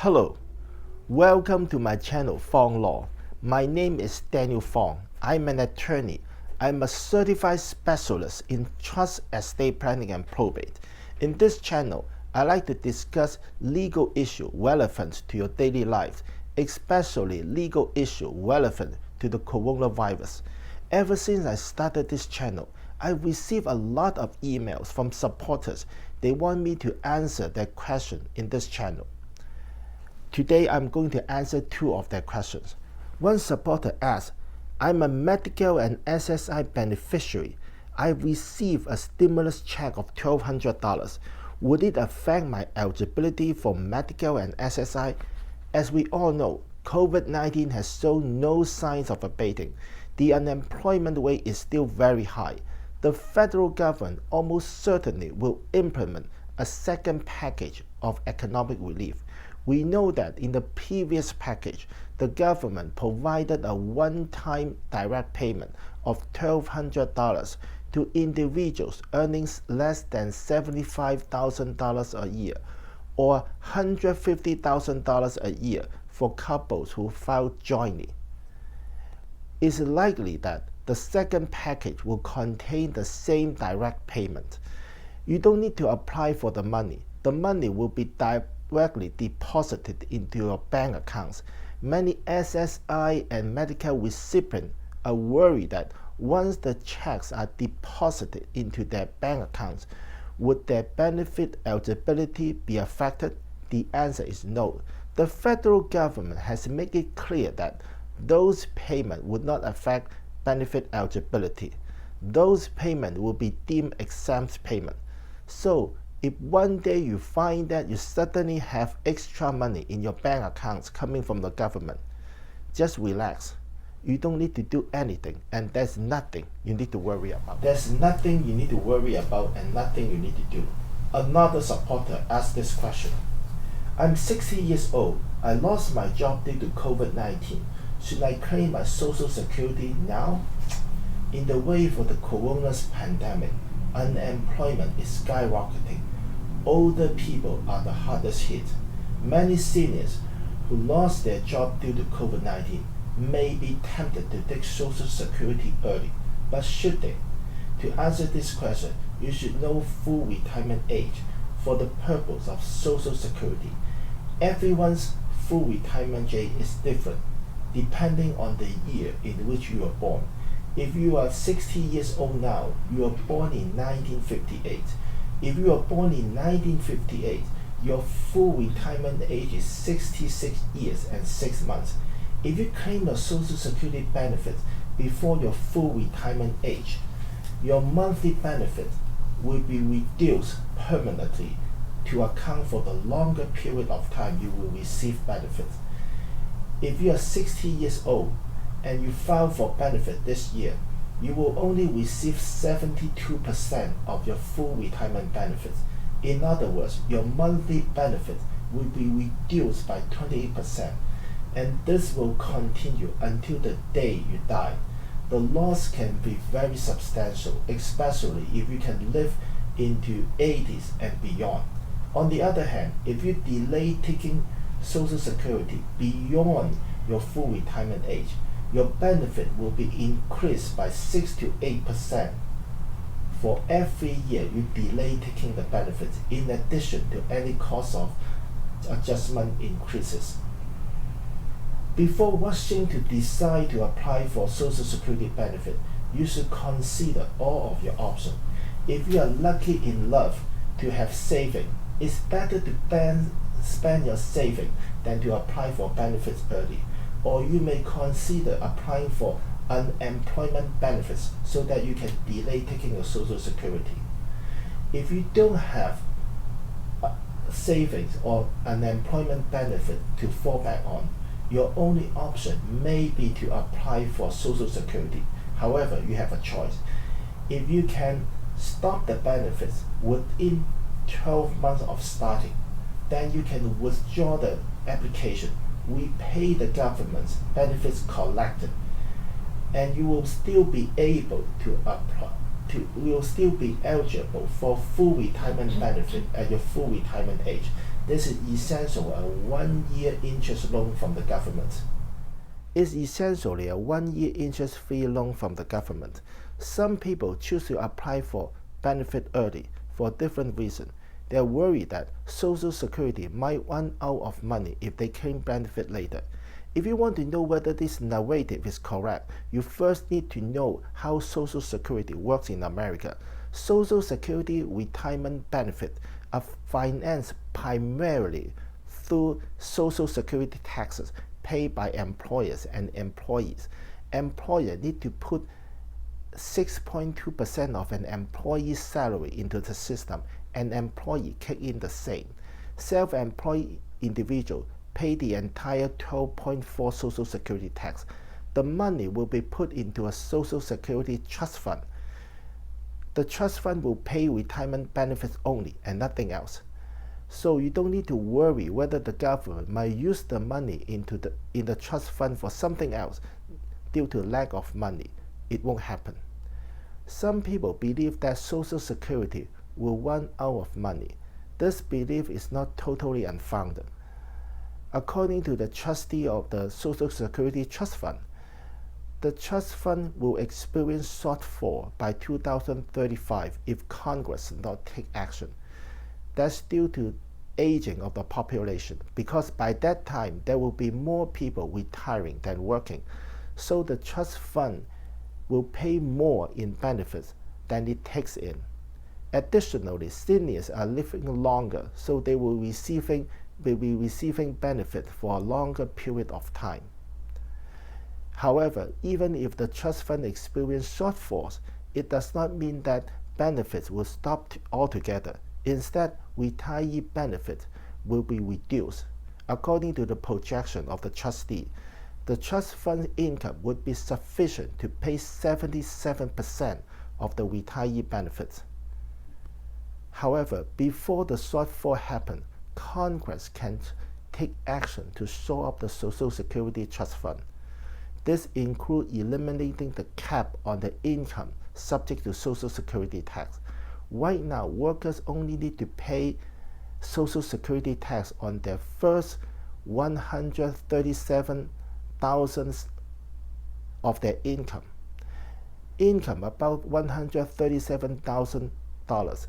Hello, welcome to my channel Fong Law. My name is Daniel Fong. I'm an attorney. I'm a certified specialist in trust, estate planning, and probate. In this channel, I like to discuss legal issues relevant to your daily life, especially legal issues relevant to the coronavirus. Ever since I started this channel, I receive a lot of emails from supporters. They want me to answer their question in this channel. Today, I'm going to answer two of their questions. One supporter asked, I'm a medical and SSI beneficiary. I received a stimulus check of $1,200. Would it affect my eligibility for medical and SSI? As we all know, COVID-19 has shown no signs of abating. The unemployment rate is still very high. The federal government almost certainly will implement a second package of economic relief. We know that in the previous package, the government provided a one-time direct payment of $1,200 to individuals earning less than $75,000 a year, or $150,000 a year for couples who filed jointly. It's likely that the second package will contain the same direct payment. You don't need to apply for the money. The money will be directly deposited into your bank accounts. Many SSI and medical recipients are worried that once the checks are deposited into their bank accounts, would their benefit eligibility be affected? The answer is no. The federal government has made it clear that those payments would not affect benefit eligibility. Those payments will be deemed exempt payment. So, if one day you find that you suddenly have extra money in your bank accounts coming from the government, just relax. You don't need to do anything, and there's nothing you need to worry about. There's nothing you need to worry about and nothing you need to do. Another supporter asked this question. I'm 60 years old. I lost my job due to COVID-19. Should I claim my Social Security now? In the wave of the coronavirus pandemic, unemployment is skyrocketing. Older people are the hardest hit. Many seniors who lost their job due to COVID-19 may be tempted to take Social Security early, but should they? To answer this question, you should know full retirement age for the purpose of Social Security. Everyone's full retirement age is different, depending on the year in which you were born. If you are 60 years old now, you were born in 1958. If you were born in 1958, your full retirement age is 66 years and 6 months. If you claim your Social Security benefits before your full retirement age, your monthly benefit will be reduced permanently to account for the longer period of time you will receive benefits. If you are 60 years old and you file for benefit this year, you will only receive 72% of your full retirement benefits. In other words, your monthly benefit will be reduced by 28%, and this will continue until the day you die. The loss can be very substantial, especially if you can live into 80s and beyond. On the other hand, if you delay taking Social Security beyond your full retirement age, your benefit will be increased by 6 to 8% for every year you delay taking the benefits, in addition to any cost of adjustment increases. Before rushing to decide to apply for Social Security benefit, you should consider all of your options. If you are lucky enough to have savings, it's better to spend your savings than to apply for benefits early. Or you may consider applying for unemployment benefits so that you can delay taking your Social Security. If you don't have savings or unemployment benefit to fall back on, your only option may be to apply for Social Security. However, you have a choice. If you can stop the benefits within 12 months of starting, then you can withdraw the application. We pay the government's benefits collected, and you will still be able to apply. You will still be eligible for full retirement benefit at your full retirement age. This is essentially a 1-year interest loan from the government. It's essentially a 1-year interest-free loan from the government. Some people choose to apply for benefit early for different reasons. They're worried that Social Security might run out of money if they claim benefit later. If you want to know whether this narrative is correct, you first need to know how Social Security works in America. Social Security retirement benefits are financed primarily through Social Security taxes paid by employers and employees. Employers need to put 6.2% of an employee's salary into the system, and employee kick in the same. Self-employed individuals pay the entire 12.4 Social Security tax. The money will be put into a Social Security trust fund. The trust fund will pay retirement benefits only and nothing else. So you don't need to worry whether the government might use the money in the trust fund for something else due to lack of money. It won't happen. Some people believe that Social Security will run out of money. This belief is not totally unfounded. According to the trustee of the Social Security Trust Fund, the trust fund will experience shortfall by 2035 if Congress does not take action. That's due to aging of the population, because by that time there will be more people retiring than working. So the trust fund will pay more in benefits than it takes in. Additionally, seniors are living longer, so they will be receiving benefit for a longer period of time. However, even if the trust fund experiences shortfalls, it does not mean that benefits will stop altogether. Instead, retiree benefits will be reduced. According to the projection of the trustee, the trust fund income would be sufficient to pay 77% of the retiree benefits. However, before the shortfall happens, Congress can take action to shore up the Social Security Trust Fund. This includes eliminating the cap on the income subject to Social Security tax. Right now, workers only need to pay Social Security tax on their first $137,000 of their income. Income above $137,000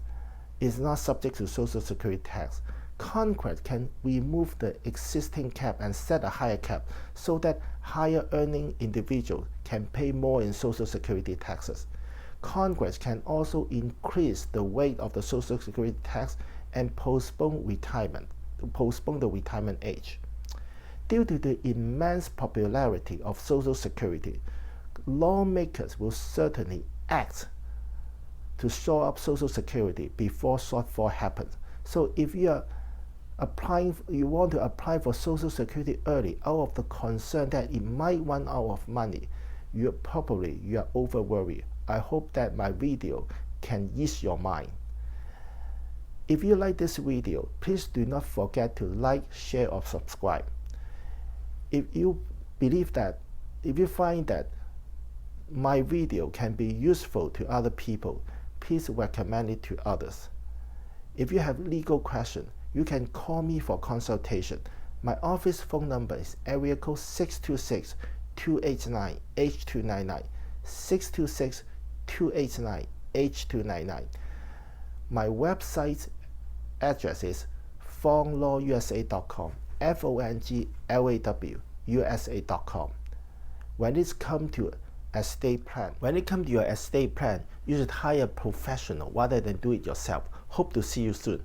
is not subject to Social Security tax. Congress can remove the existing cap and set a higher cap so that higher earning individuals can pay more in Social Security taxes. Congress can also increase the rate of the Social Security tax and postpone the retirement age. Due to the immense popularity of Social Security, lawmakers will certainly act to shore up Social Security before shortfall happens. So if you want to apply for Social Security early out of the concern that it might run out of money, you are over worried. I hope that my video can ease your mind. If you like this video, please do not forget to like, share, or subscribe. If you find that my video can be useful to other people, please recommend it to others. If you have legal questions, you can call me for consultation. My office phone number is area code 626-289-H299, 626-289-H299. My website address is fonglawusa.com, FONGLAWUSA.com. When it comes to your estate plan, you should hire a professional rather than do it yourself. Hope to see you soon.